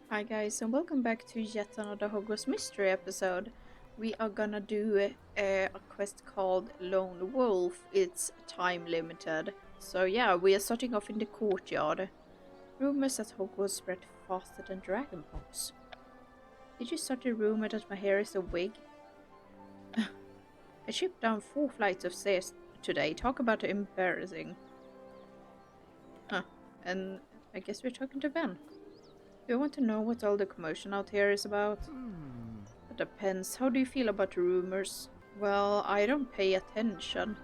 Hi guys, and welcome back to yet another Hogwarts mystery episode. We are gonna do a quest called Lone Wolf. It's time limited. So yeah, we are starting off in the courtyard. Rumors at Hogwarts spread faster than dragonpox. Did you start a rumor that my hair is a wig? I shipped down 4 flights of stairs today. Talk about embarrassing. Huh. And I guess we're talking to Ben. Do you want to know what all the commotion out here is about? It depends. How do you feel about the rumors? Well, I don't pay attention.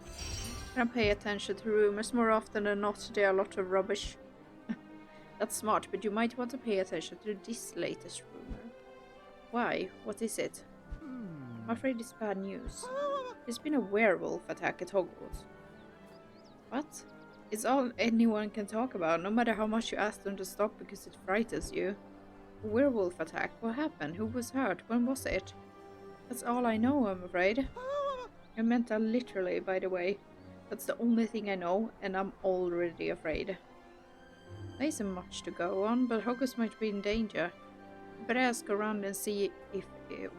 I don't pay attention to rumors. More often than not, they are a lot of rubbish. That's smart, but you might want to pay attention to this latest rumor. Why? What is it? I'm afraid it's bad news. There's been a werewolf attack at Hogwarts. What? It's all anyone can talk about, no matter how much you ask them to stop because it frightens you. A werewolf attack? What happened? Who was hurt? When was it? That's all I know, I'm afraid. I meant that literally, by the way. That's the only thing I know, and I'm already afraid. There isn't much to go on, but Hogwarts might be in danger. Better ask around and see if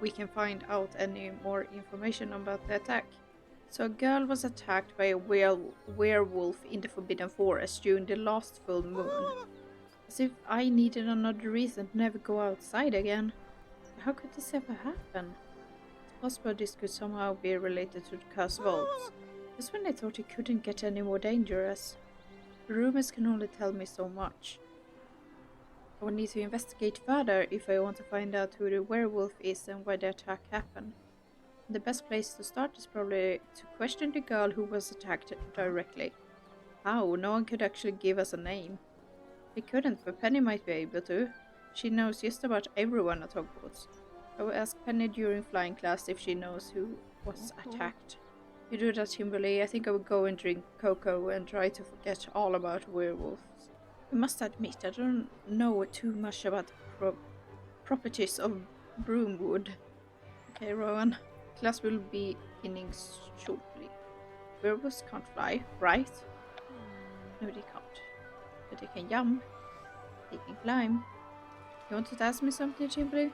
we can find out any more information about the attack. So a girl was attacked by a werewolf in the Forbidden Forest during the last full moon. As if I needed another reason to never go outside again. How could this ever happen? It's possible this could somehow be related to the Curse of Wolves. Just when I thought it couldn't get any more dangerous. The rumors can only tell me so much. I will need to investigate further if I want to find out who the werewolf is and why the attack happened. The best place to start is probably to question the girl who was attacked directly. How? No one could actually give us a name. They couldn't, but Penny might be able to. She knows just about everyone at Hogwarts. I will ask Penny during flying class if she knows who was attacked. You do that, Kimberly. I think I will go and drink cocoa and try to forget all about werewolves. I must admit, I don't know too much about the properties of broomwood. Okay, Rowan. Class will be beginning shortly. Werewolves can't fly, right? No, they can't. But they can jump. They can climb. You wanted to ask me something, Kimberly?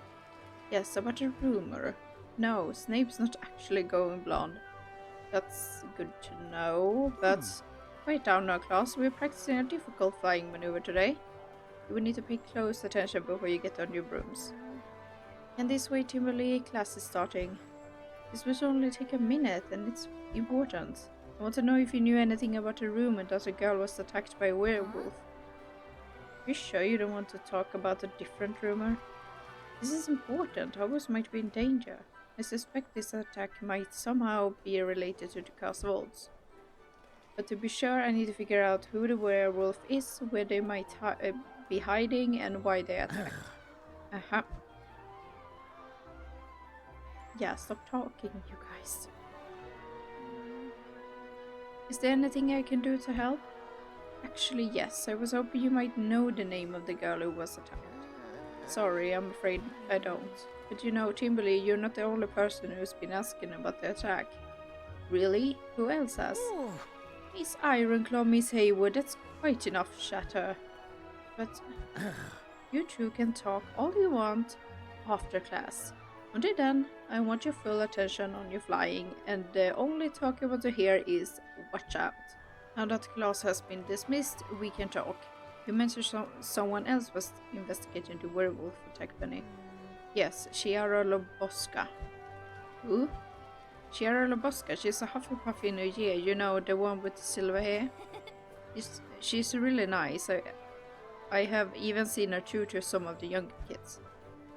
Yes, about a rumor. No, Snape's not actually going blonde. That's good to know, but quiet down now, class. We're practicing a difficult flying maneuver today. You will need to pay close attention before you get on your brooms. And this way, Kimberly, class is starting. This will only take a minute, and it's important. I want to know if you knew anything about the rumor that a girl was attacked by a werewolf. You sure you don't want to talk about a different rumor? This is important. Hogwarts might be in danger. I suspect this attack might somehow be related to the Curse of Wolves. But to be sure, I need to figure out who the werewolf is, where they might be hiding, and why they attacked. Uh-huh. Yeah, stop talking, you guys. Is there anything I can do to help? Actually, yes. I was hoping you might know the name of the girl who was attacked. Sorry, I'm afraid I don't. But you know, Timberly, you're not the only person who's been asking about the attack. Really? Who else has? Miss Ironclaw, Miss Haywood, that's quite enough chatter. But you two can talk all you want after class. Until then, I want your full attention on your flying, and the only talk I want to hear is watch out. Now that class has been dismissed, we can talk. You mentioned someone else was investigating the werewolf attack, Penny. Yes, Chiara Lobosca. Who? Chiara Lobosca, she's a Hufflepuff in a year, you know, the one with the silver hair. She's really nice. I have even seen her tutor some of the younger kids.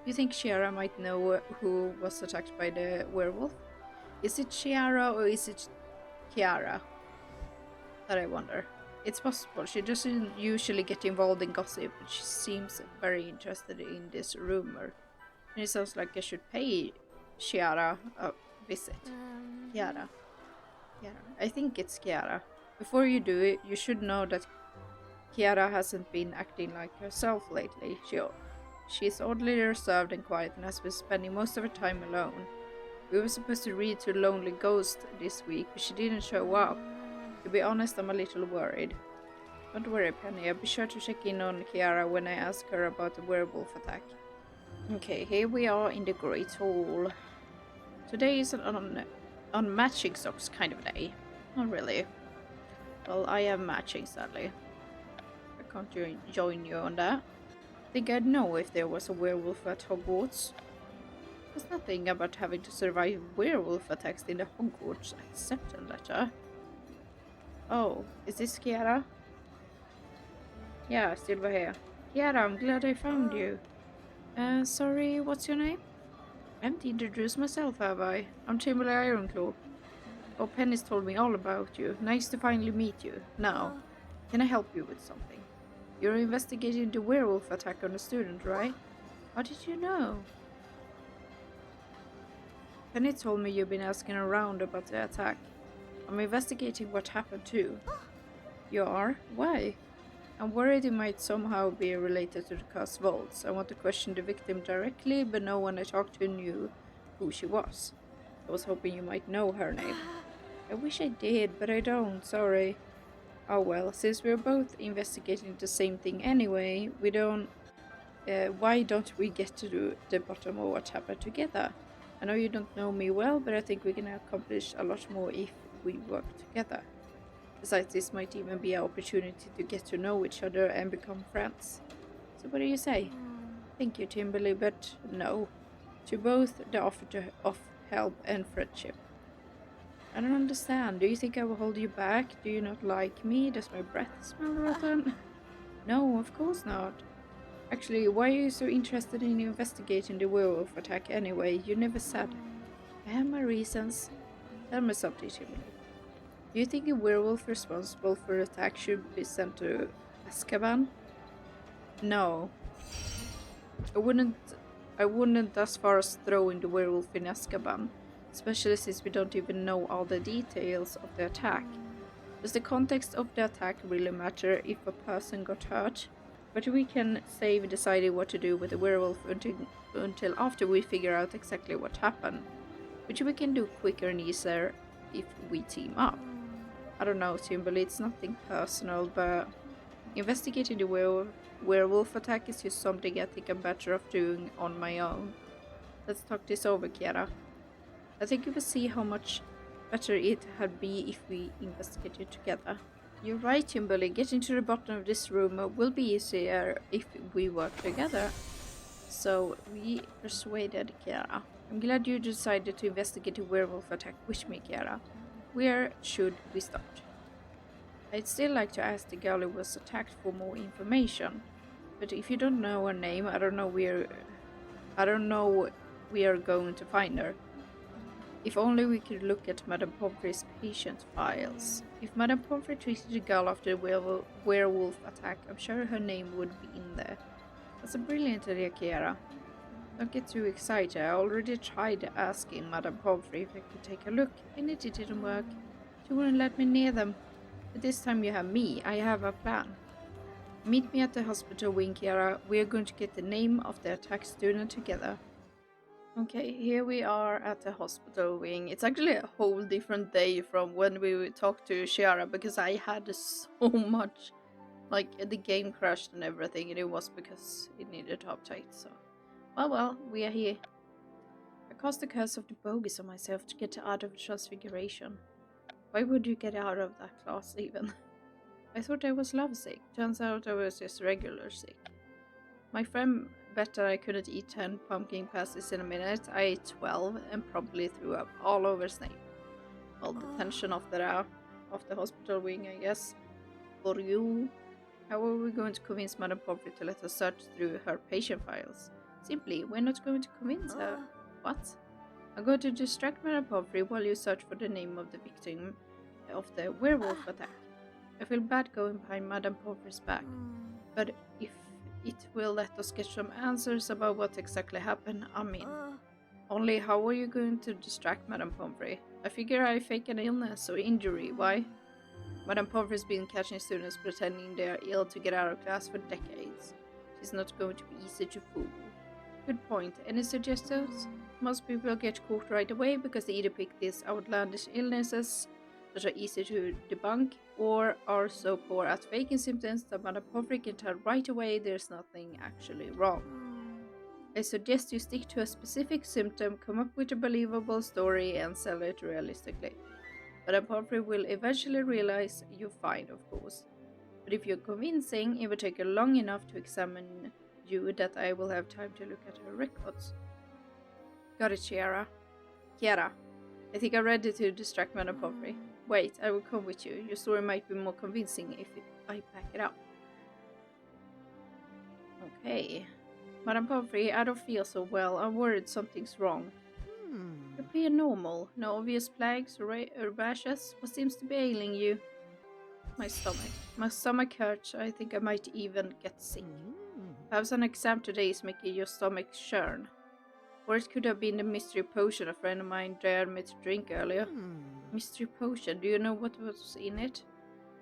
You think Chiara might know who was attacked by the werewolf? Is it Chiara or is it Chiara? That I wonder. It's possible. She doesn't usually get involved in gossip, but she seems very interested in this rumor. And it sounds like I should pay Chiara a visit. Chiara. I think it's Chiara. Before you do it, you should know that Chiara hasn't been acting like herself lately. She's oddly reserved and quiet and has been spending most of her time alone. We were supposed to read to Lonely Ghost this week, but she didn't show up. To be honest, I'm a little worried. Don't worry, Penny. I'll be sure to check in on Kiara when I ask her about the werewolf attack. Okay, here we are in the Great Hall. Today is an on matching socks kind of day. Not really. Well, I am matching, sadly. I can't join you on that. Think I'd know if there was a werewolf at Hogwarts. There's nothing about having to survive werewolf attacks in the Hogwarts acceptance letter. Oh, is this Kiara? Yeah, Silver here. Kiara, I'm glad I found you. Sorry, what's your name? I haven't introduced myself, have I? I'm Timberley Ironclaw. Oh, Penny's told me all about you. Nice to finally meet you. Now, can I help you with something? You're investigating the werewolf attack on a student, right? How did you know? Penny told me you've been asking around about the attack. I'm investigating what happened too. You are? Why? I'm worried it might somehow be related to the cursed vaults. I want to question the victim directly, but no one I talked to knew who she was. I was hoping you might know her name. I wish I did, but I don't, sorry. Oh well, since we're both investigating the same thing anyway, why don't we get to the bottom of what happened together? I know you don't know me well, but I think we can accomplish a lot more if we work together. Besides, this might even be an opportunity to get to know each other and become friends. So what do you say? Thank you, Timberley, but no. To both the offer of help and friendship. I don't understand. Do you think I will hold you back? Do you not like me? Does my breath smell rotten? No, of course not. Actually, why are you so interested in investigating the werewolf attack anyway? You never said. I have my reasons. Tell me something, Timberley. Do you think a werewolf responsible for the attack should be sent to AZKABAN? No. I wouldn't as far as throwing the werewolf in AZKABAN, especially since we don't even know all the details of the attack. Does the context of the attack really matter if a person got hurt? But we can save deciding what to do with the werewolf until after we figure out exactly what happened, which we can do quicker and easier if we team up. I don't know, Timberley, it's nothing personal, but investigating the werewolf attack is just something I think I'm better off doing on my own. Let's talk this over, Kiara. I think you will see how much better it had be if we investigated together. You're right, Timberley. Getting to the bottom of this rumor will be easier if we work together. So we persuaded Kiara. I'm glad you decided to investigate the werewolf attack with me, Kiara. Where should we start? I'd still like to ask the girl who was attacked for more information. But if you don't know her name, I don't know we are going to find her. If only we could look at Madame Pomfrey's patient files. If Madame Pomfrey treated the girl after the werewolf attack, I'm sure her name would be in there. That's a brilliant idea, Kiara. Don't get too excited. I already tried asking Madame Pomfrey if I could take a look, and it didn't work. She wouldn't let me near them. But this time you have me. I have a plan. Meet me at the hospital wing, Kiara. We are going to get the name of the attack student together. Okay, here we are at the hospital wing. It's actually a whole different day from when we talked to Shiara, because I had so much, like, the game crashed and everything, and it was because it needed to update, so. Well, we are here. I cast the curse of the bogies on myself to get out of transfiguration. Why would you get out of that class even? I thought I was lovesick. Turns out I was just regular sick. My friend bet that I couldn't eat 10 pumpkin pasties in a minute. I ate 12 and probably threw up all over Snape. All the tension off the hospital wing, I guess. For you. How are we going to convince Madame Pomfrey to let us search through her patient files? Simply, we're not going to convince her. What? I'm going to distract Madame Pomfrey while you search for the name of the victim of the werewolf attack. I feel bad going behind Madame Pomfrey's back, but if it will let us get some answers about what exactly happened, I'm in. Only how are you going to distract Madame Pomfrey? I figure I fake an illness or injury, why? Madame Pomfrey's been catching students pretending they are ill to get out of class for decades. She's not going to be easy to fool. Good point. Any suggestions? Most people get caught right away because they either pick these outlandish illnesses that are easy to debunk, or are so poor at faking symptoms that Madame Pomfrey can tell right away there's nothing actually wrong. I suggest you stick to a specific symptom, come up with a believable story, and sell it realistically. Madame Pomfrey will eventually realize you're fine, of course. But if you're convincing, it will take long enough to examine you that I will have time to look at her records. Got it, Kiara. I think I'm ready to distract Madame Pomfrey. Wait, I will come with you. Your story might be more convincing if I pack it up. Okay. Madame Pomfrey, I don't feel so well. I'm worried something's wrong. You appear normal. No obvious plagues or rashes. What seems to be ailing you? My stomach. My stomach hurts. I think I might even get sick. Perhaps an exam today is making your stomach churn. Or it could have been the mystery potion a friend of mine dared me to drink earlier. Mystery potion, do you know what was in it?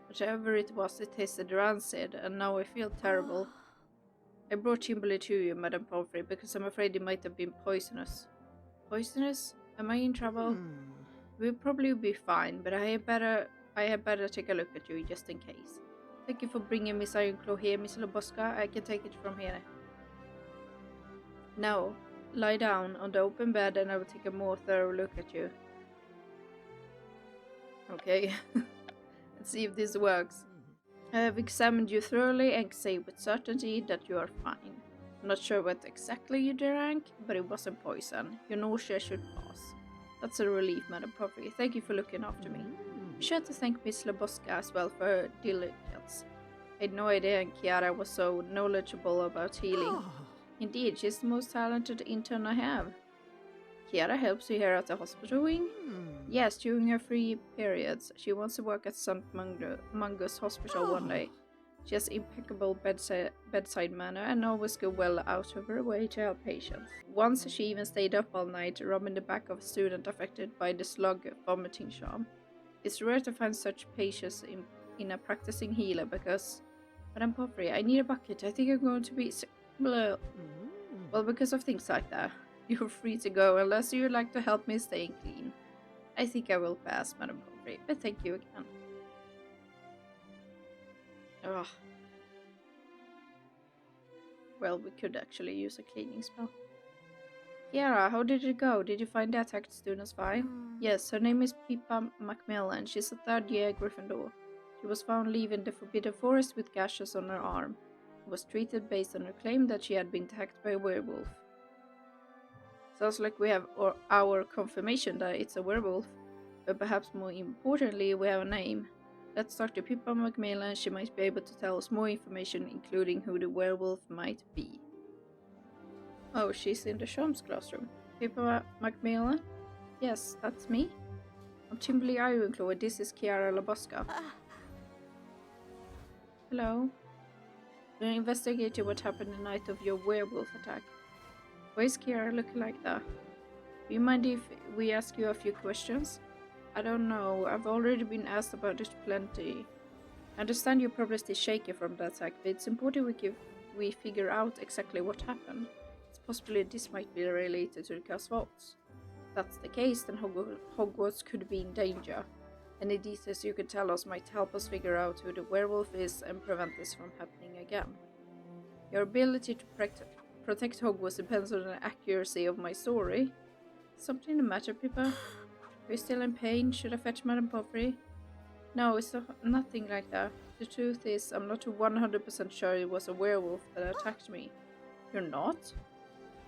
Whatever it was, it tasted rancid, and now I feel terrible. I brought Kimberly to you, Madame Pomfrey, because I'm afraid it might have been poisonous. Poisonous? Am I in trouble? We'll probably be fine, but I had better take a look at you just in case. Thank you for bringing Miss Ironclaw here, Miss Loboska. I can take it from here. Now, lie down on the open bed and I will take a more thorough look at you. Okay, let's see if this works. I have examined you thoroughly and can say with certainty that you are fine. I'm not sure what exactly you drank, but it wasn't poison. Your nausea should pass. That's a relief, Madame Pomfrey. Thank you for looking after me. Be sure to thank Miss Loboska as well for her diligence. I had no idea Kiara was so knowledgeable about healing. Indeed, she's the most talented intern I have. Kiara helps you here at the hospital wing? Yes, during her free periods. She wants to work at St. Mungo's Hospital one day. She has impeccable bedside manner and always goes well out of her way to help patients. Once she even stayed up all night rubbing the back of a student affected by the slug vomiting charm. It's rare to find such patience in a practicing healer because... Madame Pomfrey, I need a bucket. I think I'm going to be sick. Well, because of things like that. You're free to go unless you'd like to help me staying clean. I think I will pass, Madame Pomfrey, but thank you again. Ugh. Well, we could actually use a cleaning spell. Kiara, how did it go? Did you find the attacked student's file? Yes, her name is Pippa Macmillan. She's a third-year Gryffindor. She was found leaving the Forbidden Forest with gashes on her arm. She was treated based on her claim that she had been attacked by a werewolf. Sounds like we have our confirmation that it's a werewolf, but perhaps more importantly, we have a name. Let's talk to Pippa Macmillan. She might be able to tell us more information, including who the werewolf might be. Oh, she's in the Shams classroom. Pippa Macmillan? Yes, that's me. I'm Kimberly Ironclaw, and this is Kiara Loboska. Hello. We're investigating what happened the night of your werewolf attack. Why is Kiara looking like that? Do you mind if we ask you a few questions? I don't know. I've already been asked about it plenty. I understand you're probably still shaky from that attack, but it's important we figure out exactly what happened. It's possibly this might be related to the Chaos Vaults. If that's the case, then Hogwarts could be in danger. Any details you could tell us might help us figure out who the werewolf is and prevent this from happening again. Your ability to protect Hogwarts depends on the accuracy of my story. Something the matter, Pippa? Are you still in pain? Should I fetch Madame Pomfrey? No, it's nothing like that. The truth is, I'm not 100% sure it was a werewolf that attacked me. You're not?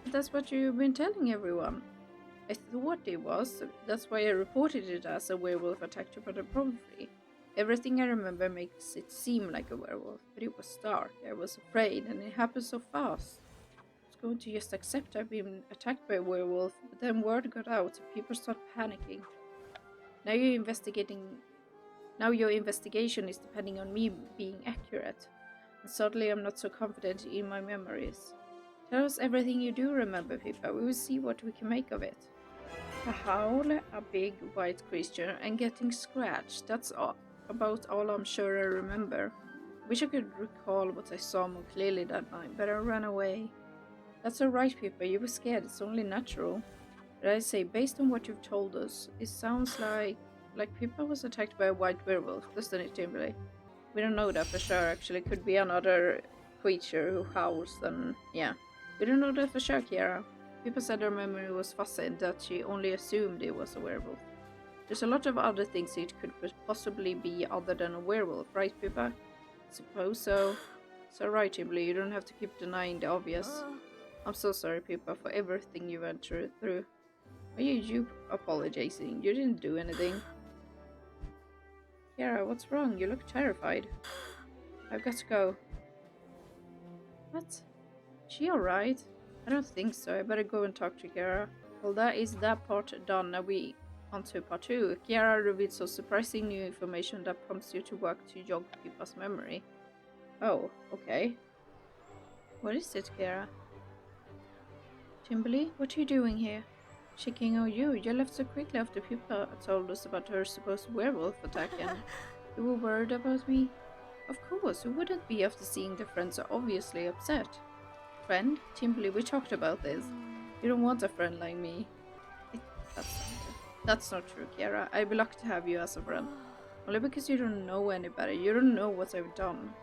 But that's what you've been telling everyone. I thought it was. That's why I reported it as a werewolf attack to Madame Pomfrey. Everything I remember makes it seem like a werewolf, but it was dark. I was afraid, and it happened so fast. I was going to just accept I've been attacked by a werewolf, but then word got out and people started panicking. Now your investigation is depending on me being accurate, and suddenly I'm not so confident in my memories. Tell us everything you do remember, Pippa. We will see what we can make of it. A howl, a big white creature, and getting scratched. That's about all I'm sure I remember. Wish I could recall what I saw more clearly that night, but I ran away. That's alright, Pippa. You were scared. It's only natural. But I say, based on what you've told us, it sounds like Like Pippa was attacked by a white werewolf, doesn't it, Timberlake? We don't know that for sure, actually. Could be another creature who howls and yeah. We don't know that for sure, Kiara. Pippa said her memory was fuzzy and that she only assumed it was a werewolf. There's a lot of other things it could possibly be other than a werewolf, right, Pippa? Suppose so. So right, Timberlake, you don't have to keep denying the obvious. I'm so sorry, Pippa, for everything you went through. Why are you apologizing? You didn't do anything. Kiara, what's wrong? You look terrified. I've got to go. What? She alright? I don't think so. I better go and talk to Kiara. Well, that is that part done. Now we on to part 2. Kiara revealed some surprising new information that prompts you to work to jog Pippa's memory. Oh, okay. What is it, Kiara? Timberlake, what are you doing here? Checking on you. You left so quickly after Pippa told us about her supposed werewolf attack and you were worried about me? Of course, who wouldn't be after seeing their friends so obviously upset? Friend? Timberlake, we talked about this. You don't want a friend like me. That's not true, Kiara. I'd be lucky to have you as a friend. Only because you don't know any better. You don't know what I've done.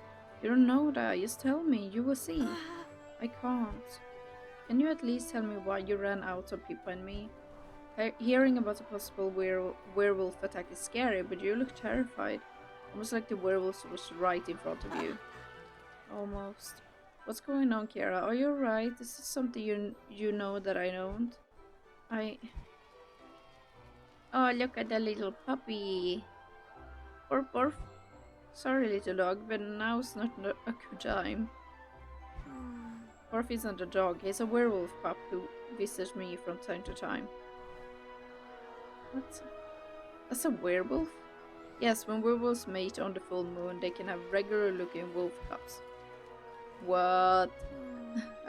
You don't know that. Just tell me. You will see. I can't. Can you at least tell me why you ran out of Pippa and me? Hearing about a possible werewolf attack is scary, but you look terrified. Almost like the werewolf was right in front of you. Almost. What's going on, Kiara? Are you alright? Is this something you know that I don't? Oh, look at the little puppy. Borf, borf. Sorry, little dog, but now's not a good time. Borf isn't a dog. He's a werewolf pup who visits me from time to time. What? That's a werewolf? Yes, when werewolves mate on the full moon, they can have regular-looking wolf cubs. What?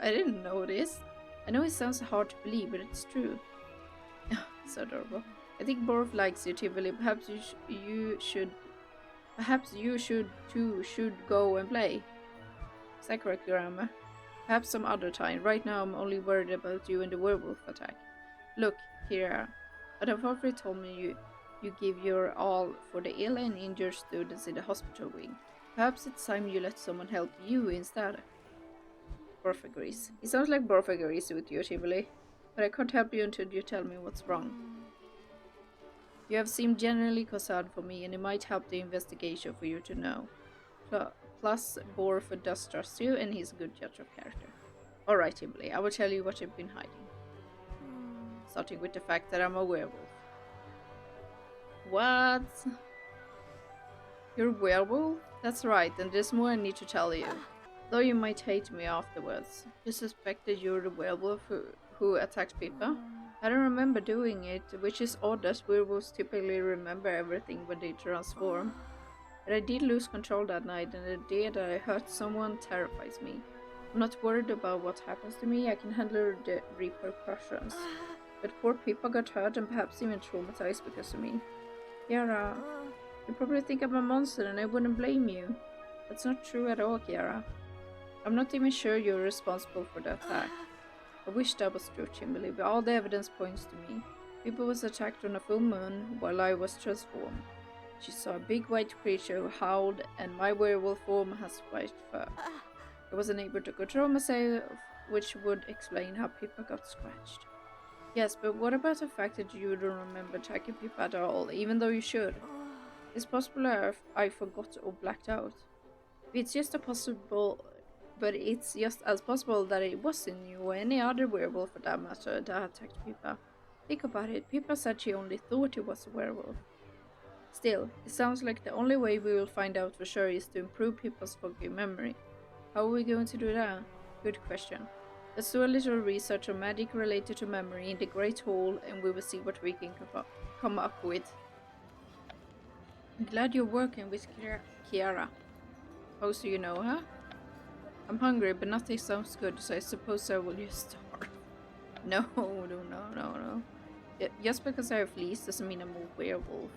I didn't know this. I know it sounds hard to believe, but it's true. So adorable. I think Borf likes you, Tivoli. Perhaps you should go and play. Is that correct, Grandma? Perhaps some other time. Right now, I'm only worried about you and the werewolf attack. Look, here. Madame Fafri told me you give your all for the ill and injured students in the hospital wing. Perhaps it's time you let someone help you instead. Borf agrees. It sounds like Borf agrees with you, Tivoli. But I can't help you until you tell me what's wrong. You have seemed genuinely concerned for me, and it might help the investigation for you to know. Plus, Borf does trust you, and he's a good judge of character. Alright, Timberlake, I will tell you what you've been hiding. Starting with the fact that I'm a werewolf. What? You're a werewolf? That's right, and there's more I need to tell you. Though you might hate me afterwards. You suspect that you're the werewolf who attacked Pippa? I don't remember doing it, which is odd as werewolves typically remember everything when they transform. But I did lose control that night, and the day that I hurt someone terrifies me. I'm not worried about what happens to me, I can handle the repercussions. But poor Pippa got hurt and perhaps even traumatized because of me. Kiara, you probably think I'm a monster and I wouldn't blame you. That's not true at all, Kiara. I'm not even sure you're responsible for the attack. I wish that was true, Timberlake, but all the evidence points to me. Pippa was attacked on a full moon while I was transformed. She saw a big white creature who howled, and my werewolf form has white fur. I wasn't able to control myself, which would explain how Pippa got scratched. Yes, but what about the fact that you don't remember attacking Pippa at all, even though you should? It's possible I forgot or blacked out. It's just as possible that it wasn't you or any other werewolf for that matter that attacked Pippa. Think about it, Pippa said she only thought it was a werewolf. Still, it sounds like the only way we will find out for sure is to improve Pippa's foggy memory. How are we going to do that? Good question. Let's do a little research on magic related to memory in the Great Hall, and we will see what we can come up with. I'm glad you're working with Kiara. How do you know her? I'm hungry, but nothing sounds good, so I suppose I will just starve. No. Just because I have fleas doesn't mean I'm a werewolf.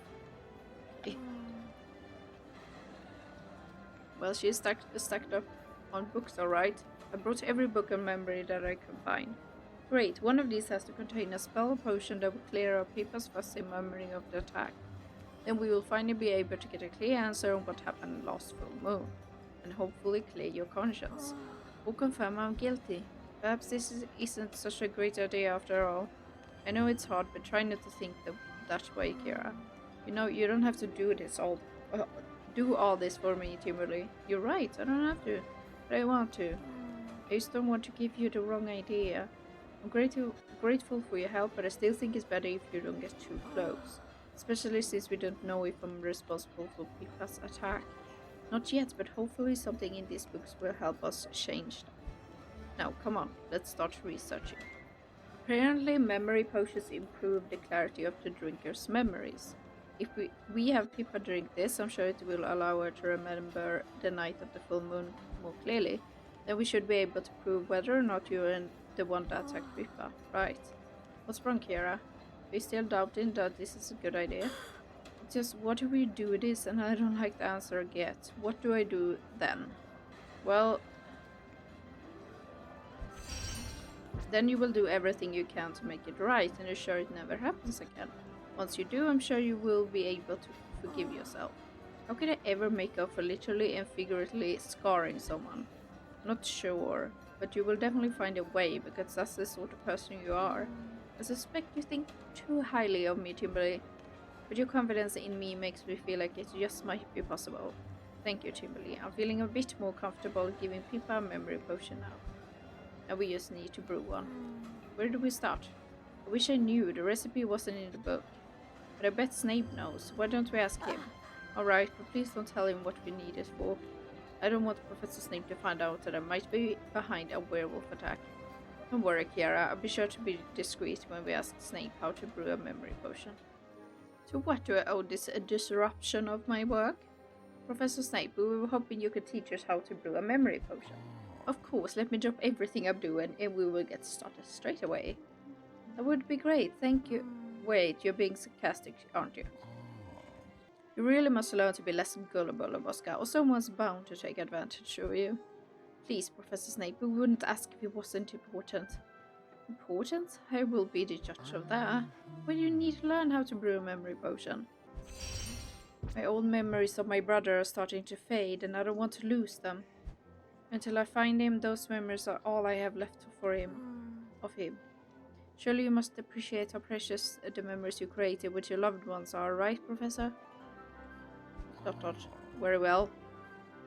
Well, she's stacked up on books, alright. I brought every book on memory that I can find. Great, one of these has to contain a spell potion that will clear up Pippa's fuzzy memory of the attack. Then we will finally be able to get a clear answer on what happened last full moon, and hopefully clear your conscience. Or confirm I'm guilty. Perhaps isn't such a great idea after all. I know it's hard, but try not to think that way, Kira. You know, you don't have to do all this for me, Timberly. You're right, I don't have to, but I want to. I just don't want to give you the wrong idea. I'm grateful for your help, but I still think it's better if you don't get too close. Especially since we don't know if I'm responsible for Pippa's attack. Not yet, but hopefully something in these books will help us change that. Now, come on, let's start researching. Apparently, memory potions improve the clarity of the drinker's memories. If we have Pippa drink this, I'm sure it will allow her to remember the night of the full moon more clearly. Then we should be able to prove whether or not you're the one that attacked Pippa, right? What's wrong, Kira? Are you still doubting that this is a good idea? Just what do we do with this? And I don't like the answer yet. What do I do then? Well, then you will do everything you can to make it right and ensure it never happens again. Once you do, I'm sure you will be able to forgive yourself. How could I ever make up for literally and figuratively scarring someone? Not sure, but you will definitely find a way because that's the sort of person you are. I suspect you think too highly of me, Timberly, but your confidence in me makes me feel like it just might be possible. Thank you, Timberly. I'm feeling a bit more comfortable giving Pippa a memory potion now. And we just need to brew one. Where do we start? I wish I knew. The recipe wasn't in the book. But I bet Snape knows. Why don't we ask him? Alright, but please don't tell him what we need it for. I don't want Professor Snape to find out that I might be behind a werewolf attack. Don't worry, Kiara. I'll be sure to be discreet when we ask Snape how to brew a memory potion. To what do I owe this disruption of my work? Professor Snape, we were hoping you could teach us how to brew a memory potion. Of course, let me drop everything I'm doing and we will get started straight away. That would be great, thank you. Wait, you're being sarcastic, aren't you? You really must learn to be less gullible, Bosca, or someone's bound to take advantage of you. Please, Professor Snape, we wouldn't ask if it wasn't important. Important? I will be the judge of that. Well, you need to learn how to brew a memory potion. My old memories of my brother are starting to fade, and I don't want to lose them. Until I find him, those memories are all I have left of him. Surely you must appreciate how precious the memories you created with your loved ones are, right, Professor? ... Very well.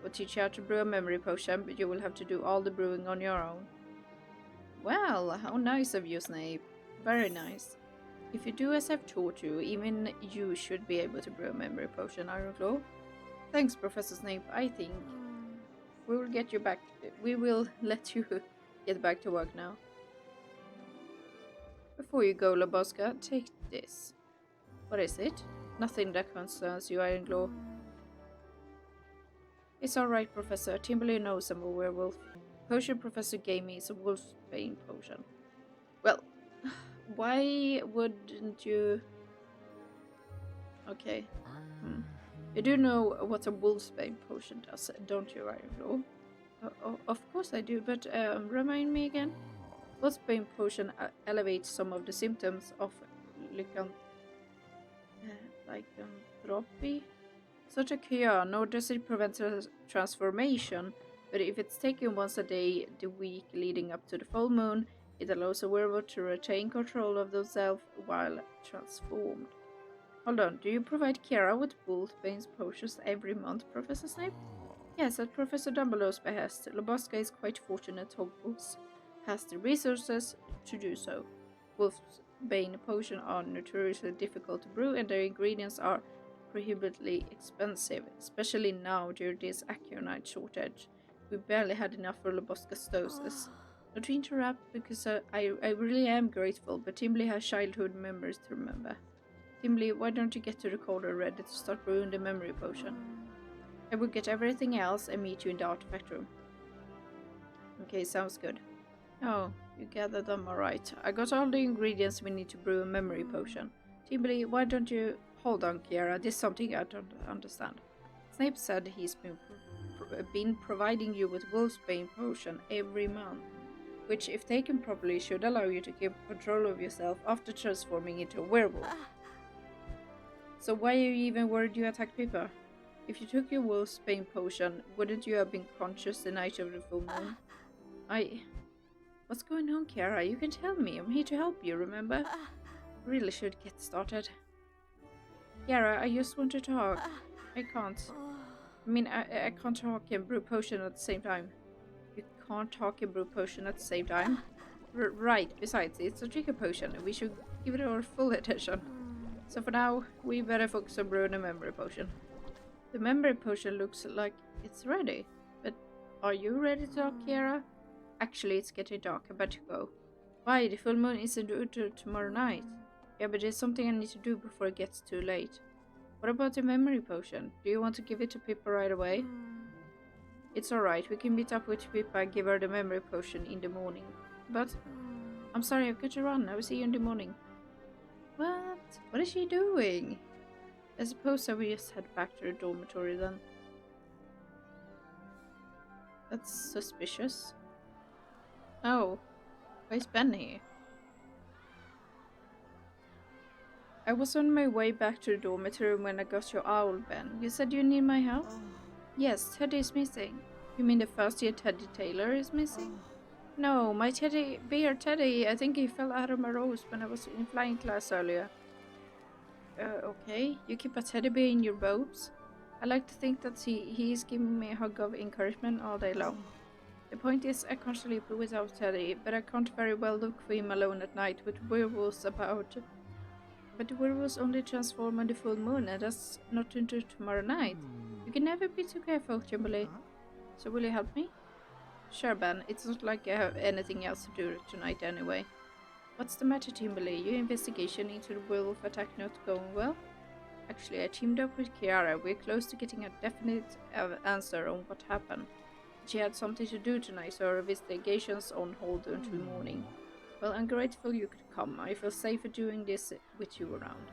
We'll teach you how to brew a memory potion, but you will have to do all the brewing on your own. Well, how nice of you, Snape. Very nice. If you do as I've taught you, even you should be able to brew a memory potion, Ironclaw. Thanks, Professor Snape. I think we will get you back. We will let you get back to work now. Before you go, Labosca, take this. What is it? Nothing that concerns you, Ironclaw. It's alright, Professor. Timberly knows I'm a werewolf. The potion Professor gave me is a wolfsbane potion. Well, why wouldn't you... Okay. You do know what a wolfsbane potion does, don't you, Ironclaw? Of course I do, but remind me again? Wolfsbane potion elevates some of the symptoms of lycanthropy. Such a cure, nor does it prevent a transformation, but if it's taken once a day, the week leading up to the full moon, it allows a werewolf to retain control of themselves while transformed. Hold on, do you provide Kiara with wolfbane potions every month, Professor Snape? Yes, at Professor Dumbledore's behest. Labosca is quite fortunate Hogwarts has the resources to do so. Wolfsbane potions are notoriously difficult to brew, and their ingredients are prohibitively expensive, especially now during this aconite shortage. We barely had enough for Labosca's doses. Not to interrupt, because I really am grateful, but Timberly has childhood memories to remember. Timberly, why don't you get to the caller ready to start brewing the memory potion? I will get everything else and meet you in the artifact room. Okay, sounds good. Oh, you gathered them alright. I got all the ingredients we need to brew a memory potion. Timberly, why don't you... Hold on, Kiara, this is something I don't understand. Snape said he's been providing you with wolfsbane potion every month, which, if taken properly, should allow you to keep control of yourself after transforming into a werewolf. So why are you even worried you attacked Pippa? If you took your wolf's bane potion, wouldn't you have been conscious the night of the full moon? What's going on, Kiara? You can tell me. I'm here to help you, remember? Really should get started. Kiara, I just want to talk. I can't. I mean, I can't talk and brew potion at the same time. You can't talk and brew potion at the same time? Right, besides, it's a trigger potion. We should give it our full attention. So for now, we better focus on brewing a memory potion. The memory potion looks like it's ready. But are you ready to talk, Kiara? Actually, it's getting dark. I better go. Why? The full moon isn't due tomorrow night. Yeah, but there's something I need to do before it gets too late. What about the memory potion? Do you want to give it to Pippa right away? It's alright. We can meet up with Pippa and give her the memory potion in the morning. But I'm sorry, I've got to run. I will see you in the morning. What? What is she doing? I suppose I will just head back to the dormitory then. That's suspicious. Oh, why is Ben here? I was on my way back to the dormitory when I got your owl, Ben. You said you need my help? Yes, Teddy is missing. You mean the first year Teddy Taylor is missing? No, my teddy bear Teddy. I think he fell out of my rose when I was in flying class earlier. Okay. You keep a teddy bear in your robes? I like to think that he is giving me a hug of encouragement all day long. The point is, I can't sleep without Teddy, but I can't very well look for him alone at night with werewolves about. But the werewolves only transform on the full moon, and that's not until tomorrow night. You can never be too careful, Kimberly. So will you help me? Sure, Ben. It's not like I have anything else to do tonight anyway. What's the matter, Kimberly? Your investigation into the werewolf attack not going well? Actually, I teamed up with Kiara. We're close to getting a definite answer on what happened. She had something to do tonight, so her investigation's on hold until morning. Well, I'm grateful you could come. I feel safer doing this with you around.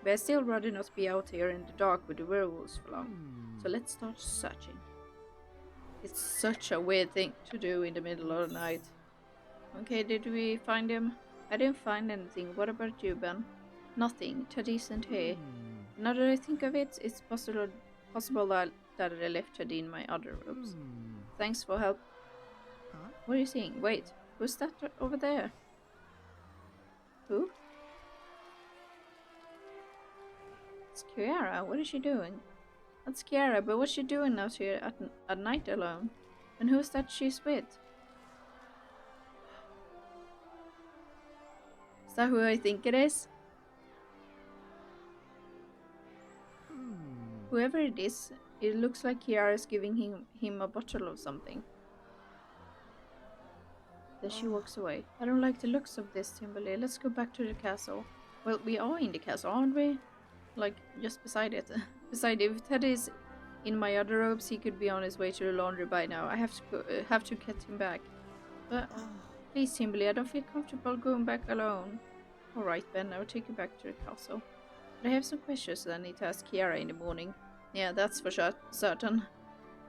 But I'd still rather not be out here in the dark with the werewolves for long. So let's start searching. It's such a weird thing to do in the middle of the night. Okay, did we find him? I didn't find anything. What about you, Ben? Nothing. Teddy isn't here. Now that I think of it, it's possible that I left Teddy in my other rooms. Thanks for help. What are you seeing? Wait, who's that over there? Who? It's Kiara. What is she doing? That's Kiara, but what's she doing out here at night alone? And who's that she's with? Is that who I think it is? Whoever it is, it looks like Kiara is giving him a bottle of something. Then she walks away. I don't like the looks of this, Timberley. Let's go back to the castle. Well, we are in the castle, aren't we? Like, just beside it. Besides, if Teddy is in my other robes, he could be on his way to the laundry by now. I have to get him back. But please, Timberley, I don't feel comfortable going back alone. Alright, Ben, I'll take you back to the castle. But I have some questions that I need to ask Kiara in the morning. Yeah, that's for certain.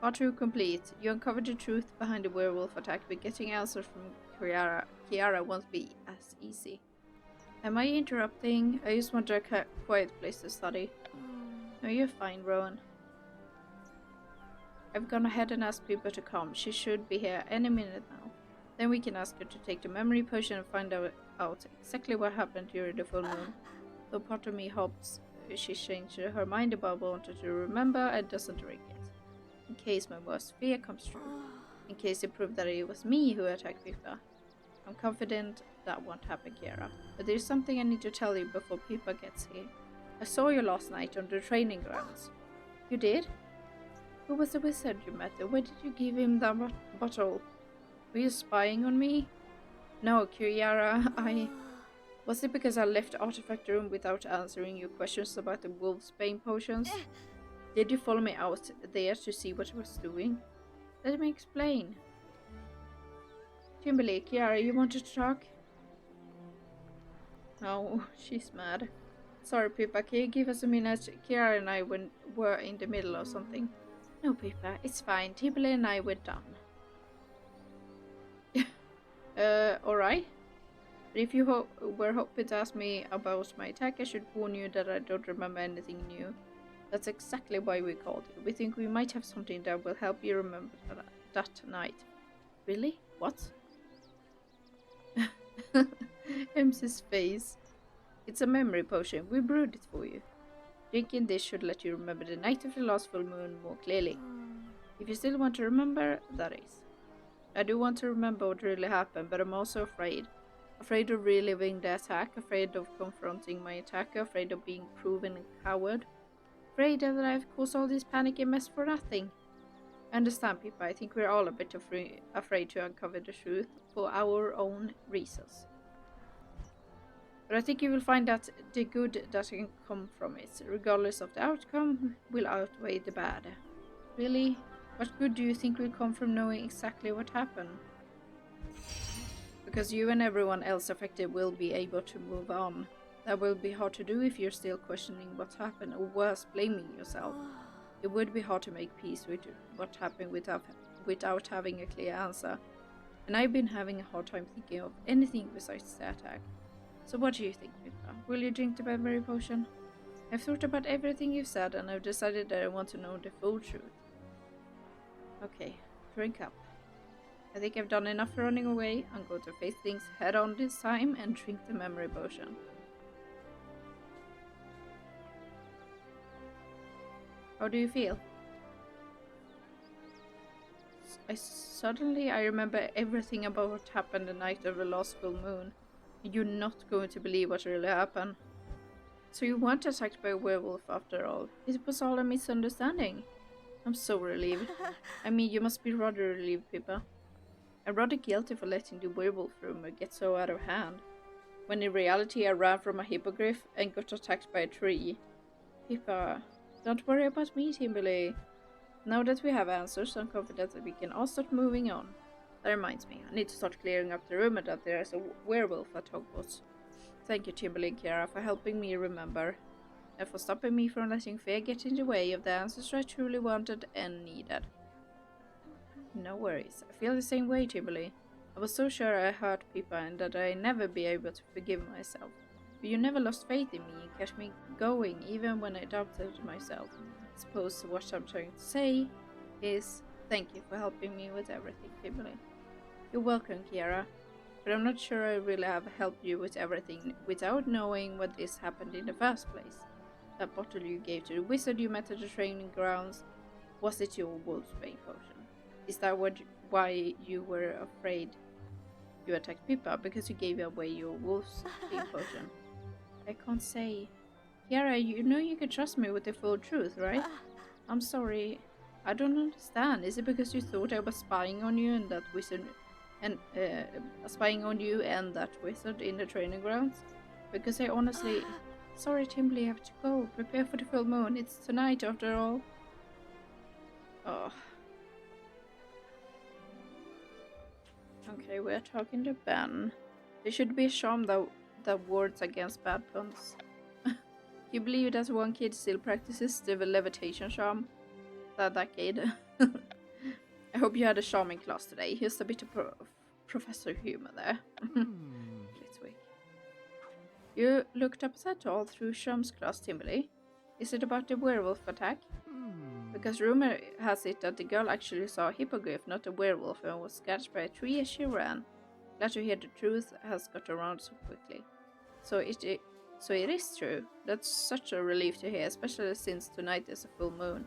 Part 2 complete. You uncovered the truth behind the werewolf attack, but getting answers from Kiara won't be as easy. Am I interrupting? I just want a quiet place to study. No, you're fine, Rowan. I've gone ahead and asked Pippa to come. She should be here any minute now. Then we can ask her to take the memory potion and find out exactly what happened during the full moon. Though part of me hopes she changed her mind about wanting to remember and doesn't drink it. In case my worst fear comes true. In case it proved that it was me who attacked Pippa. I'm confident that won't happen, Kiara. But there's something I need to tell you before Pippa gets here. I saw you last night on the training grounds. You did? Who was the wizard you met? Where did you give him that bottle? Were you spying on me? No, Kiara, Was it because I left the artifact room without answering your questions about the wolf's bane potions? Did you follow me out there to see what I was doing? Let me explain. Kimberly, Kiara, you wanted to talk? No, she's mad. Sorry, Pippa, can you give us a minute? Kiara and I were in the middle of something. No, Pippa, it's fine. Kimberly and I were done. Alright. But if you were hoping to ask me about my attack, I should warn you that I don't remember anything new. That's exactly why we called you. We think we might have something that will help you remember that night. Really? What? Ems's face. It's a memory potion. We brewed it for you. Drinking this should let you remember the night of the last full moon more clearly. If you still want to remember, that is. I do want to remember what really happened, but I'm also afraid. Afraid of reliving the attack, afraid of confronting my attacker, afraid of being proven a coward. Afraid that I've caused all this panic and mess for nothing. I understand, Pippa. I think we're all a bit afraid to uncover the truth for our own reasons. But I think you will find that the good that can come from it, regardless of the outcome, will outweigh the bad. Really? What good do you think will come from knowing exactly what happened? Because you and everyone else affected will be able to move on. That will be hard to do if you're still questioning what happened, or worse, blaming yourself. It would be hard to make peace with what happened without having a clear answer. And I've been having a hard time thinking of anything besides the attack. So what do you think, Pippa? Will you drink the memory potion? I've thought about everything you've said, and I've decided that I want to know the full truth. Okay, drink up. I think I've done enough running away. I'm going to face things head on this time and drink the memory potion. How do you feel? Suddenly I remember everything about what happened the night of the last full moon. You're not going to believe what really happened. So you weren't attacked by a werewolf after all. It was all a misunderstanding. I'm so relieved. I mean, you must be rather relieved, Pippa. I'm rather guilty for letting the werewolf rumor get so out of hand, when in reality I ran from a hippogriff and got attacked by a tree. Pippa, don't worry about me, Timberlake. Now that we have answers, I'm confident that we can all start moving on. That reminds me, I need to start clearing up the rumor that there is a werewolf at Hogwarts. Thank you, Timberlake and Kiara, for helping me remember, and for stopping me from letting fear get in the way of the answers I truly wanted and needed. No worries. I feel the same way, Timberlake. I was so sure I hurt Pippa and that I'd never be able to forgive myself. But you never lost faith in me and kept me going even when I doubted myself. I suppose what I'm trying to say is thank you for helping me with everything, Timberlake. You're welcome, Kiara. But I'm not sure I really have helped you with everything without knowing what this happened in the first place. That bottle you gave to the wizard you met at the training grounds, was it your wolfsbane potion? Is that why you were afraid you attacked Pippa? Because you gave away your wolfsbane potion? I can't say. Kiara, you know you can trust me with the full truth, right? I'm sorry. I don't understand. Is it because you thought I was spying on you and that wizard and spying on you and that wizard in the training grounds? Because I honestly... Sorry, Timberlake, I have to go. Prepare for the full moon. It's tonight after all. Oh. Okay, we're talking to Ben. There should be a charm that wards against bad puns. You believe that one kid still practices the levitation charm? That kid. I hope you had a charming class today. Just a bit of professor humor there. Flitwick. You looked upset all through Shum's class, Timberlake. Is it about the werewolf attack? Because rumor has it that the girl actually saw a hippogriff, not a werewolf, and was scratched by a tree as she ran. Glad to hear the truth has got around so quickly. So it is true. That's such a relief to hear, especially since tonight is a full moon.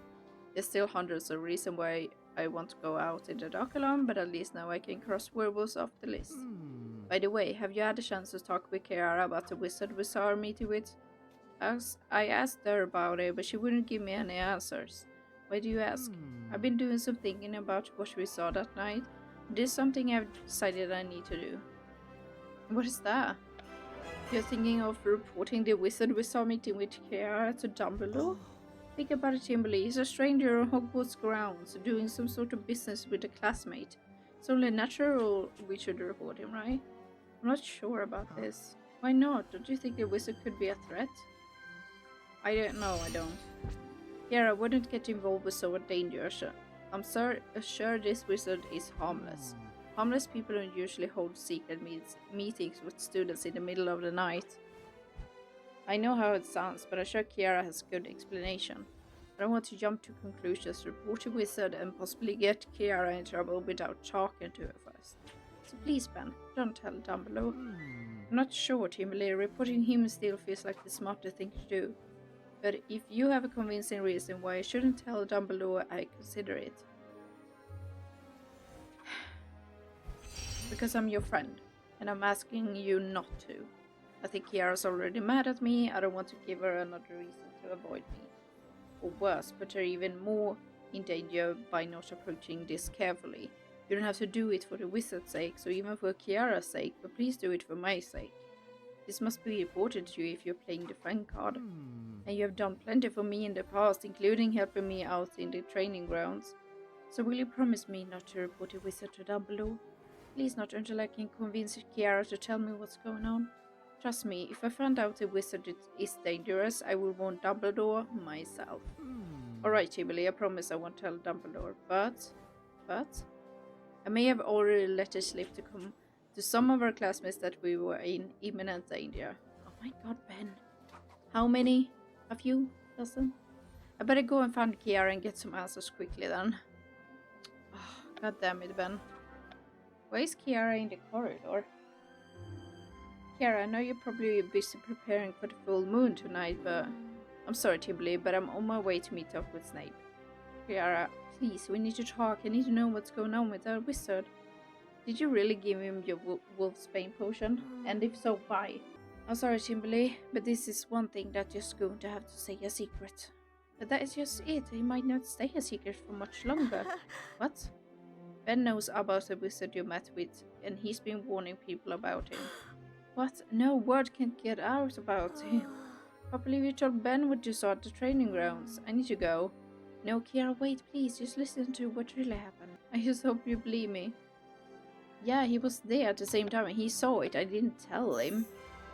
There's still hundreds of reasons why I want to go out in the dark alone, but at least now I can cross werewolves off the list. By the way, have you had a chance to talk with Kiara about the wizard we saw her meeting with? I asked her about it, but she wouldn't give me any answers. Why do you ask? I've been doing some thinking about what we saw that night. This is something I've decided I need to do. What is that? You're thinking of reporting the wizard we saw meeting with Kiara to Dumbledore? Think about it, Timberlake. He's a stranger on Hogwarts grounds, doing some sort of business with a classmate. It's only natural we should report him, right? I'm not sure about this. Why not? Don't you think the wizard could be a threat? I don't know, I don't. Kiara wouldn't get involved with so dangerous. I'm sure this wizard is harmless. Harmless people don't usually hold secret meetings with students in the middle of the night. I know how it sounds, but I'm sure Kiara has a good explanation. I don't want to jump to conclusions, report a wizard, and possibly get Kiara in trouble without talking to her first. So please, Ben, don't tell Dumbledore. I'm not sure, Timberley. Reporting him still feels like the smarter thing to do. But if you have a convincing reason why I shouldn't tell Dumbledore, I consider it. Because I'm your friend, and I'm asking you not to. I think Kiara's already mad at me. I don't want to give her another reason to avoid me. Or worse, put her even more in danger by not approaching this carefully. You don't have to do it for the wizard's sake, so even for Kiara's sake, but please do it for my sake. This must be important to you if you're playing the friend card. And you have done plenty for me in the past, including helping me out in the training grounds. So will you promise me not to report a wizard to Dumbledore? Please, not until I can convince Kiara to tell me what's going on. Trust me, if I find out a wizard is dangerous, I will warn Dumbledore myself. Alright, Timberley, I promise I won't tell Dumbledore, but I may have already let it slip to some of our classmates that we were in imminent danger. Oh my god, Ben. How many? A few? Dozen? I better go and find Kiara and get some answers quickly then. Oh, god damn it, Ben. Why is Kiara in the corridor? Kiara, I know you're probably busy preparing for the full moon tonight, but... I'm sorry, Timberley, but I'm on my way to meet up with Snape. Kiara, please, we need to talk. I need to know what's going on with our wizard. Did you really give him your Wolfsbane potion? And if so, why? I'm sorry, Timberley, but this is one thing that you're going to have to say a secret. But that is just it. He might not stay a secret for much longer. What? Ben knows about the wizard you met with, and he's been warning people about him. What? No word can get out about him. I believe you told Ben what you saw at the training grounds. I need to go. No, Kiara, wait, please. Just listen to what really happened. I just hope you believe me. Yeah, he was there at the same time. He saw it. I didn't tell him.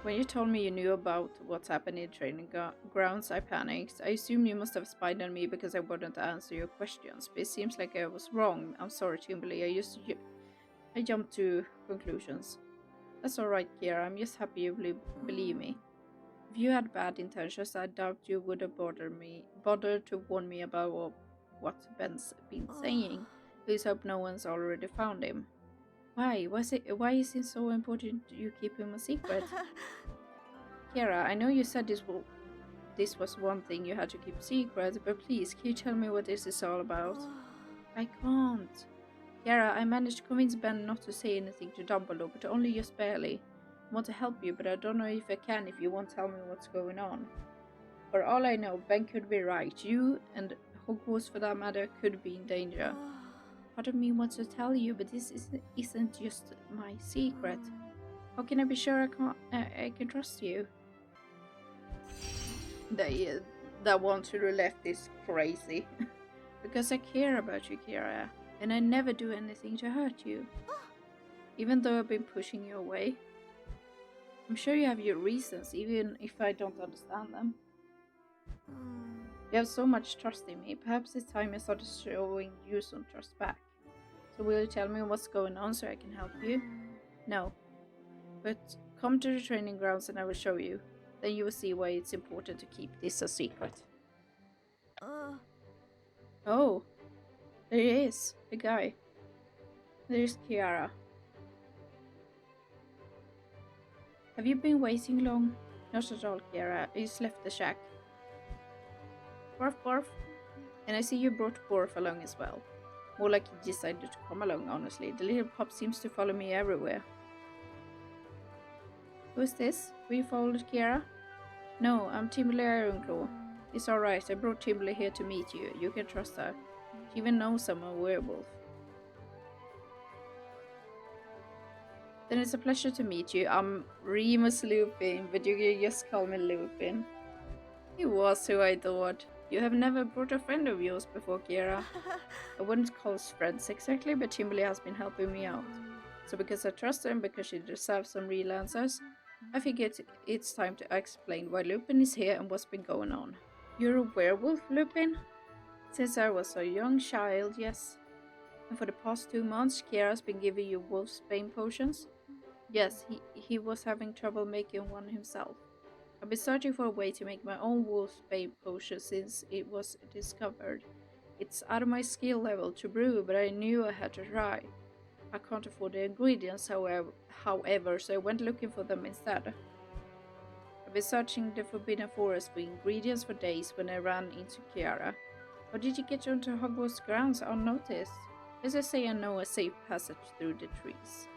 When you told me you knew about what's happened in the training grounds, I panicked. I assumed you must have spied on me because I wouldn't answer your questions. But it seems like I was wrong. I'm sorry, Timberley. I jumped to conclusions. That's alright, Kiara. I'm just happy you believe me. If you had bad intentions, I doubt you would have bothered to warn me about what Ben's been saying. Please hope no one's already found him. Why? Why is it so important you keep him a secret? Kiara, I know you said this was one thing you had to keep secret, but please, can you tell me what this is all about? I can't. Kiara, I managed to convince Ben not to say anything to Dumbledore, but only just barely. I want to help you, but I don't know if I can if you won't tell me what's going on. For all I know, Ben could be right. You, and Hogwarts for that matter, could be in danger. Part of me wants to tell you, but this isn't just my secret. How can I be sure I can trust you? That one to the left is crazy. Because I care about you, Kiara, and I never do anything to hurt you. Even though I've been pushing you away. I'm sure you have your reasons, even if I don't understand them. You have so much trust in me. Perhaps it's time I started showing you some trust back. So will you tell me what's going on so I can help you? No. But come to the training grounds and I will show you. Then you will see why it's important to keep this a secret. Oh. There he is. The guy. There's Kiara. Have you been waiting long? Not at all, Kiara. I just left the shack. Barf, barf. And I see you brought Borf along as well. More like he decided to come along, honestly. The little pup seems to follow me everywhere. Who's this? Were you followed, Kiara? No, I'm Timberley Ironclaw. It's alright, I brought Timberley here to meet you. You can trust her. She even knows I'm a werewolf. Then it's a pleasure to meet you. I'm Remus Lupin, but you can just call me Lupin. He was who I thought. You have never brought a friend of yours before, Kiara. I wouldn't call us friends exactly, but Timberley has been helping me out. So because I trust her and because she deserves some real answers, I figured it's time to explain why Lupin is here and what's been going on. You're a werewolf, Lupin? Since I was a young child, yes. And for the past 2 months, Kiara's been giving you wolfsbane potions? Yes, he was having trouble making one himself. I've been searching for a way to make my own wolfsbane potion since it was discovered. It's out of my skill level to brew, but I knew I had to try. I can't afford the ingredients, however, so I went looking for them instead. I've been searching the Forbidden Forest for ingredients for days when I ran into Kiara. How did you get onto Hogwarts grounds unnoticed? As I say, I know a safe passage through the trees.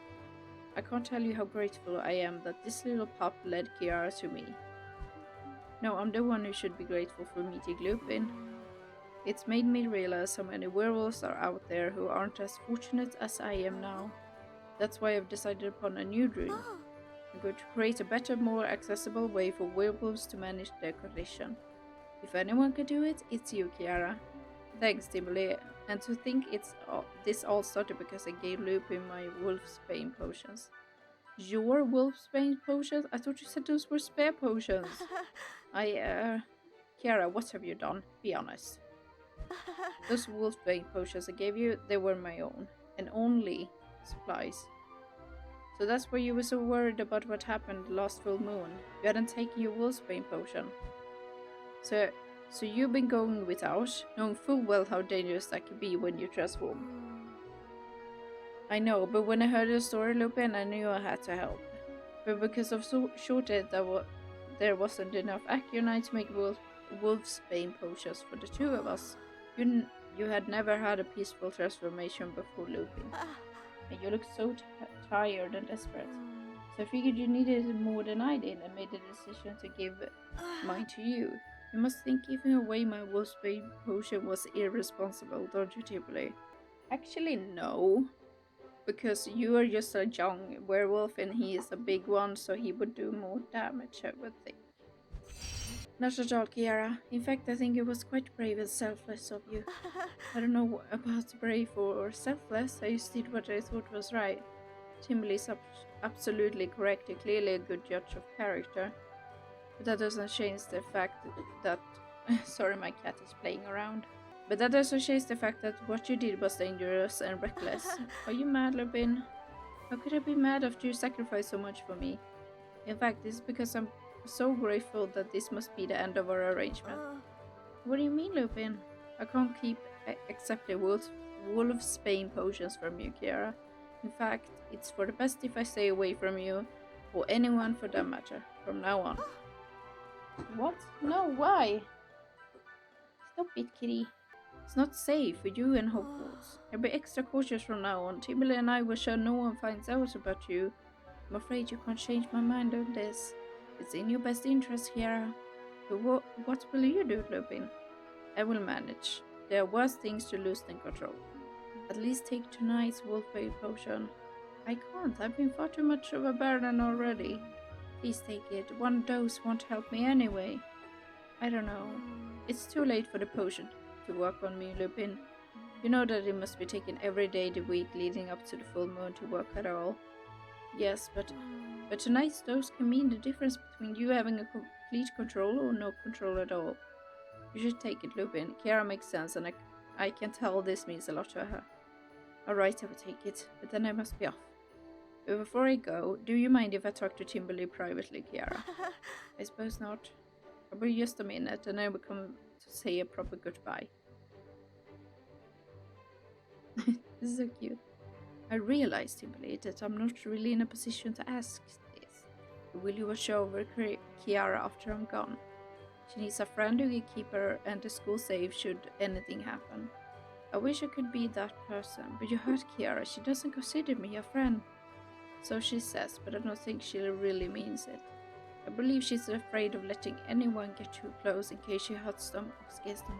I can't tell you how grateful I am that this little pup led Kiara to me. No, I'm the one who should be grateful for meeting Lupin. It's made me realize how many werewolves are out there who aren't as fortunate as I am now. That's why I've decided upon a new dream. I'm going to create a better, more accessible way for werewolves to manage their condition. If anyone can do it, it's you, Kiara. Thanks, Timberly. And to think this all started because I gave Lupin my wolfsbane potions. Your wolfsbane potions? I thought you said those were spare potions. Kiara, what have you done? Be honest. Those wolfbane potions I gave you, they were my own. And only supplies. So that's why you were so worried about what happened last full moon. You hadn't taken your wolfsbane potion. So you've been going without, knowing full well how dangerous that can be when you transform. I know, but when I heard the story, Lupin, I knew I had to help. But because of shortage, there wasn't enough Aconite to make wolfsbane potions for the two of us. You had never had a peaceful transformation before, Lupin. And you looked so tired and desperate. So I figured you needed it more than I did and made the decision to give mine to you. You must think giving away my wolfsbane potion was irresponsible, don't you, Timberly? Actually, no. Because you are just a young werewolf and he is a big one, so he would do more damage, I would think. Not at all, Kiara. In fact, I think it was quite brave and selfless of you. I don't know about brave or selfless. I just did what I thought was right. Timberly is absolutely correct and clearly a good judge of character. But that doesn't change the fact that... Sorry, my cat is playing around. But that doesn't change the fact that what you did was dangerous and reckless. Are you mad, Lupin? How could I be mad after you sacrificed so much for me? In fact, this is because I'm so grateful that this must be the end of our arrangement. What do you mean, Lupin? I can't keep accepting wolfsbane potions from you, Kiara. In fact, it's for the best if I stay away from you, or anyone for that matter, from now on. What? No, why? Stop it, kitty. It's not safe for you and Hogwarts. I'll be extra cautious from now on. Timberly and I will sure no one finds out about you. I'm afraid you can't change my mind on this. It's in your best interest, Kiara. But what will you do, Lupin? I will manage. There are worse things to lose than control. At least take tonight's wolfbane potion. I can't. I've been far too much of a burden already. Please take it. One dose won't help me anyway. I don't know. It's too late for the potion to work on me, Lupin. You know that it must be taken every day the week leading up to the full moon to work at all. Yes, but tonight's dose can mean the difference between you having a complete control or no control at all. You should take it, Lupin. Kiara makes sense, and I can tell this means a lot to her. Alright, I will take it, but then I must be off. But before I go, do you mind if I talk to Timberly privately, Kiara? I suppose not. I'll be just a minute, and I will come to say a proper goodbye. This is so cute. I realized, Timberly, that I'm not really in a position to ask this. Will you watch over Kiara after I'm gone? She needs a friend who can keep her and the school safe should anything happen. I wish I could be that person, but you heard Kiara. She doesn't consider me a friend. So she says, but I don't think she really means it. I believe she's afraid of letting anyone get too close in case she hurts them or scares them.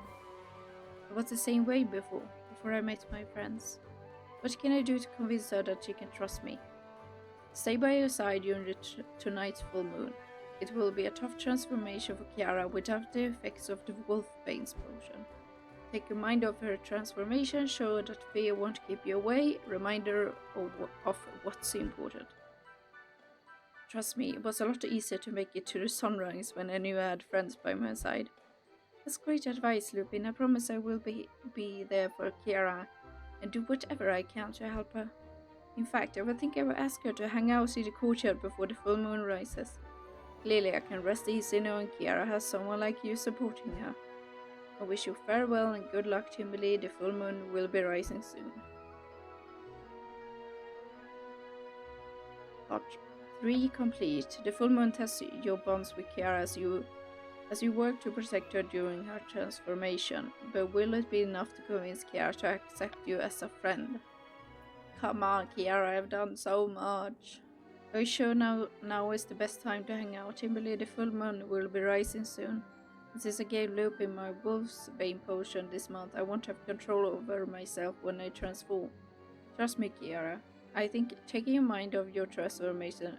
I was the same way before I met my friends. What can I do to convince her that she can trust me? Stay by your side during tonight's full moon. It will be a tough transformation for Kiara without the effects of the wolfbane's potion. Take your mind off her transformation, show her that fear won't keep you away, remind her of what's important. Trust me, it was a lot easier to make it to the sunrise when I knew I had friends by my side. That's great advice, Lupin. I promise I will be there for Kiara and do whatever I can to help her. In fact, I think I will ask her to hang out in the courtyard before the full moon rises. Clearly, I can rest easy knowing Kiara has someone like you supporting her. I wish you farewell and good luck, Timberly. The full moon will be rising soon. Part 3 complete. The full moon tests your bonds with Kiara as you work to protect her during her transformation. But will it be enough to convince Kiara to accept you as a friend? Come on, Kiara, I've done so much. Are you sure now is the best time to hang out? Timberly, the full moon will be rising soon. Since I gave Lupin my wolf's bane potion this month, I won't have control over myself when I transform. Trust me, Kiara. I think taking your mind off your transformation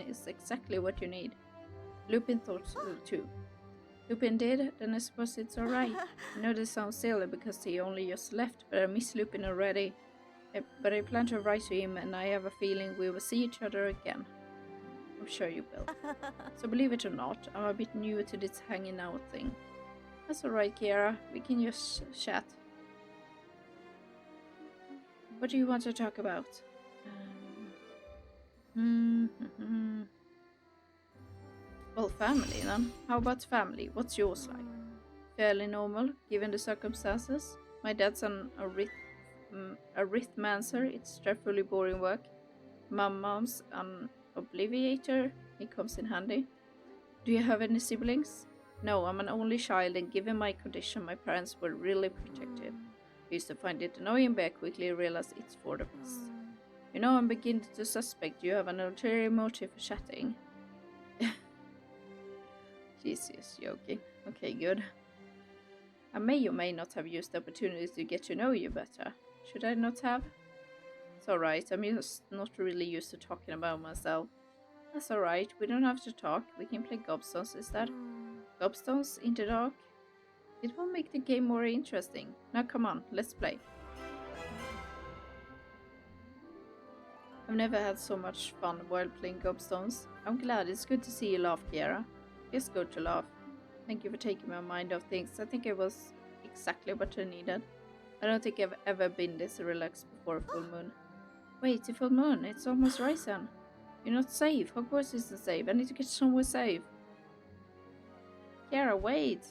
is exactly what you need. Lupin thought so too. Lupin did? Then I suppose it's alright. I know this sounds silly because he only just left, but I miss Lupin already. But I plan to write to him, and I have a feeling we will see each other again. I'm sure you will. So believe it or not, I'm a bit new to this hanging out thing. That's alright, Kiara. We can just chat. What do you want to talk about? Well, family then. How about family? What's yours like? Fairly normal, given the circumstances. My dad's an arithmancer. It's dreadfully boring work. Mom's an obliviator. He comes in handy. Do you have any siblings? No, I'm an only child, and given my condition, my parents were really protective. I used to find it annoying, but I quickly realized it's for the best. You know, I'm beginning to suspect you have an ulterior motive for chatting. She's just joking. Okay, good. I may or may not have used the opportunity to get to know you better. Should I not have? It's alright, I'm just not really used to talking about myself. That's alright, we don't have to talk. We can play gobstones instead. Gobstones in the dark? It will make the game more interesting. Now come on, let's play. I've never had so much fun while playing gobstones. I'm glad. It's good to see you laugh, Kiara. It's good to laugh. Thank you for taking my mind off things. I think it was exactly what I needed. I don't think I've ever been this relaxed before a full moon. Wait, the full moon? It's almost rising. You're not safe. Hogwarts isn't safe. I need to get somewhere safe. Kiara, wait.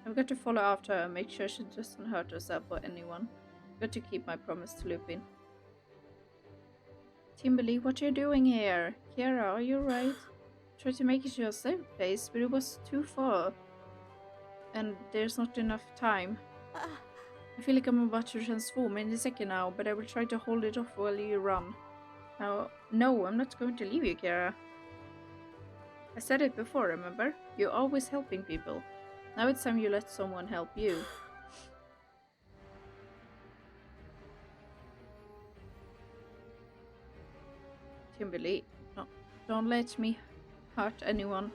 I've got to follow after her and make sure she doesn't hurt herself or anyone. I've got to keep my promise to Lupin. Timberly, what are you doing here? Kiara, are you alright? Try to make it to a safe place, but it was too far. And there's not enough time. I feel like I'm about to transform any second now, but I will try to hold it off while you run. Now, no, I'm not going to leave you, Kiara. I said it before, remember? You're always helping people. Now it's time you let someone help you. Timberly, no, don't let me hurt anyone.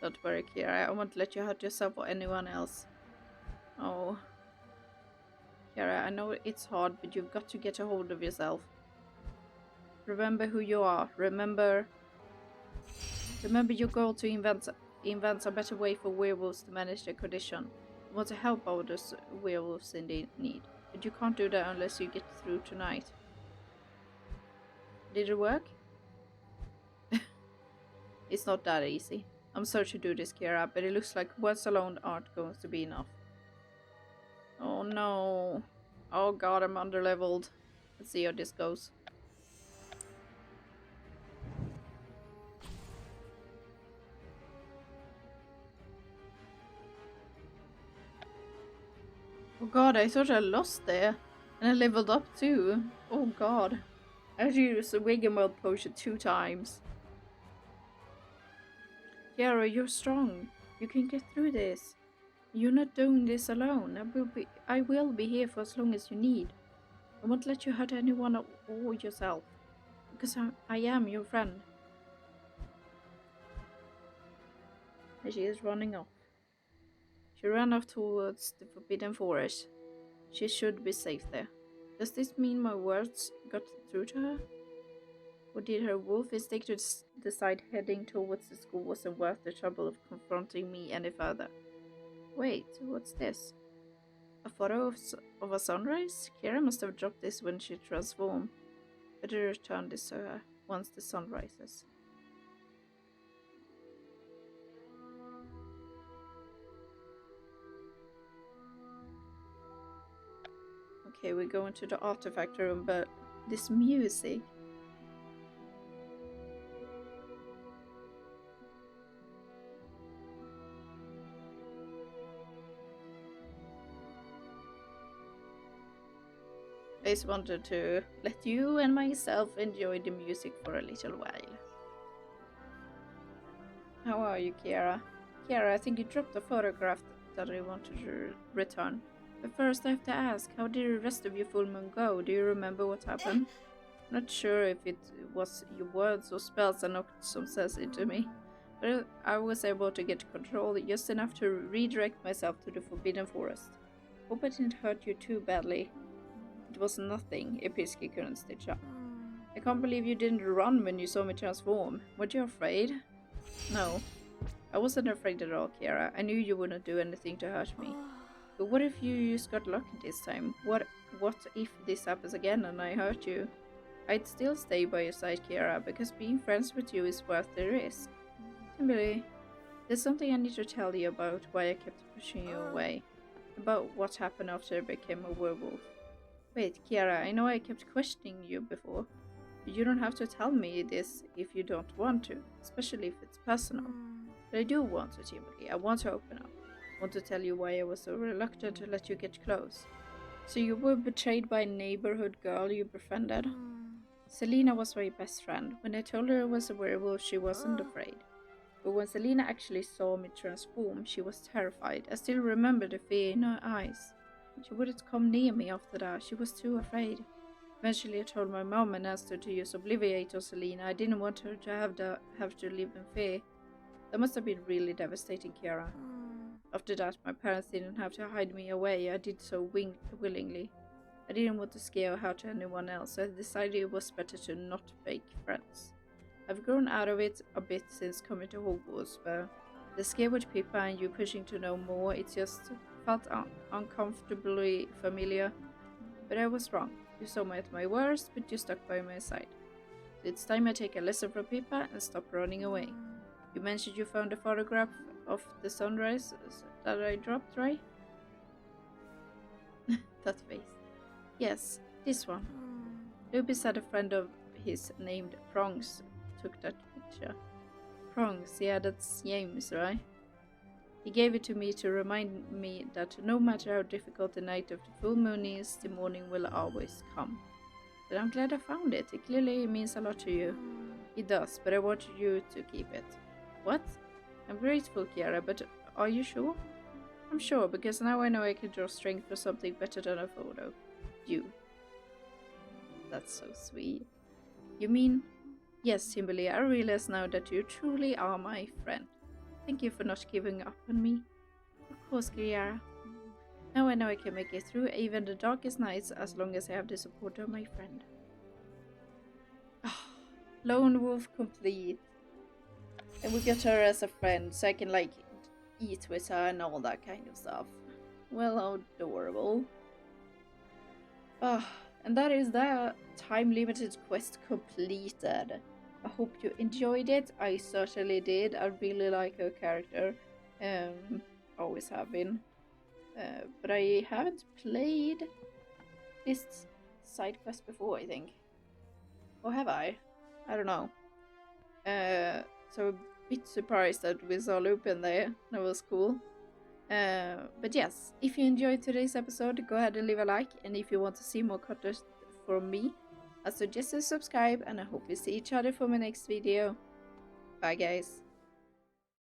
Don't worry, Kiara. I won't let you hurt yourself or anyone else. Oh. Kiara, I know it's hard, but you've got to get a hold of yourself. Remember who you are. Remember your goal to invent a better way for werewolves to manage their condition. You want to help out those werewolves in need. But you can't do that unless you get through tonight. Did it work? It's not that easy. I'm sorry to do this, Kiara, but it looks like words alone aren't going to be enough. Oh no. Oh god, I'm underleveled. Let's see how this goes. Oh god, I thought I lost there. And I leveled up too. Oh god. I had to use the Wigameld potion 2 times. Kiara, you're strong. You can get through this. You're not doing this alone. I will be here for as long as you need. I won't let you hurt anyone or yourself. Because I am your friend. And she is running off. She ran off towards the Forbidden Forest. She should be safe there. Does this mean my words got through to her? Or did her wolf instinct to decide heading towards the school wasn't worth the trouble of confronting me any further? Wait, what's this? A photo of a sunrise? Kira must have dropped this when she transformed. Better return this to her once the sun rises. Okay, we go into the artifact room, but this music. I just wanted to let you and myself enjoy the music for a little while. How are you, Kiara? Kiara, I think you dropped a photograph that I wanted to return. But first I have to ask, how did the rest of your full moon go? Do you remember what happened? Not sure if it was your words or spells that knocked some sense into me, but I was able to get control just enough to redirect myself to the Forbidden Forest. Hope I didn't hurt you too badly. It was nothing, Episky couldn't stitch up. I can't believe you didn't run when you saw me transform. Weren't you afraid? No, I wasn't afraid at all, Kiara. I knew you wouldn't do anything to hurt me. But what if you just got lucky this time? What if this happens again and I hurt you? I'd still stay by your side, Kiara, because being friends with you is worth the risk. Timberly, there's something I need to tell you about why I kept pushing you away. About what happened after I became a werewolf. Wait, Kiara, I know I kept questioning you before. But you don't have to tell me this if you don't want to, especially if it's personal. But I do want to, Timberly. I want to open up. I want to tell you why I was so reluctant to let you get close. So you were betrayed by a neighborhood girl you befriended? Selena was my best friend. When I told her I was a werewolf, she wasn't afraid. But when Selena actually saw me transform, she was terrified. I still remember the fear in her eyes. She wouldn't come near me after that. She was too afraid. Eventually I told my mom and asked her to use Obliviate on Selena. I didn't want her to have to live in fear. That must have been really devastating, Kiara. After that, my parents didn't have to hide me away. I did so willingly. I didn't want to scare or hurt anyone else, so I decided it was better to not make friends. I've grown out of it a bit since coming to Hogwarts, but the scare with Pippa and you pushing to know more, it just felt uncomfortably familiar. But I was wrong. You saw me at my worst, but you stuck by my side. So it's time I take a lesson from Pippa and stop running away. You mentioned you found a photograph of the sunrise that I dropped, right? That face. Yes, this one. Ruby said a friend of his named Prongs took that picture. Prongs, yeah, that's James, right? He gave it to me to remind me that no matter how difficult the night of the full moon is, the morning will always come. But I'm glad I found it. It clearly means a lot to you. It does, but I want you to keep it. What? I'm grateful, Kiara, but are you sure? I'm sure, because now I know I can draw strength for something better than a photo. You. That's so sweet. You mean? Yes, Timberly, I realize now that you truly are my friend. Thank you for not giving up on me. Of course, Kiara. Now I know I can make it through even the darkest nights as long as I have the support of my friend. Lone wolf complete. And we got her as a friend, so I can like eat with her and all that kind of stuff. Well, how adorable. And that is the time-limited quest completed. I hope you enjoyed it. I certainly did. I really like her character. Always have been. But I haven't played this side quest before, I think. Or have I? I don't know. So a bit surprised that we saw Lupin there. That was cool. But yes, if you enjoyed today's episode, go ahead and leave a like. And if you want to see more content from me, I suggest you subscribe. And I hope we see each other for my next video. Bye guys.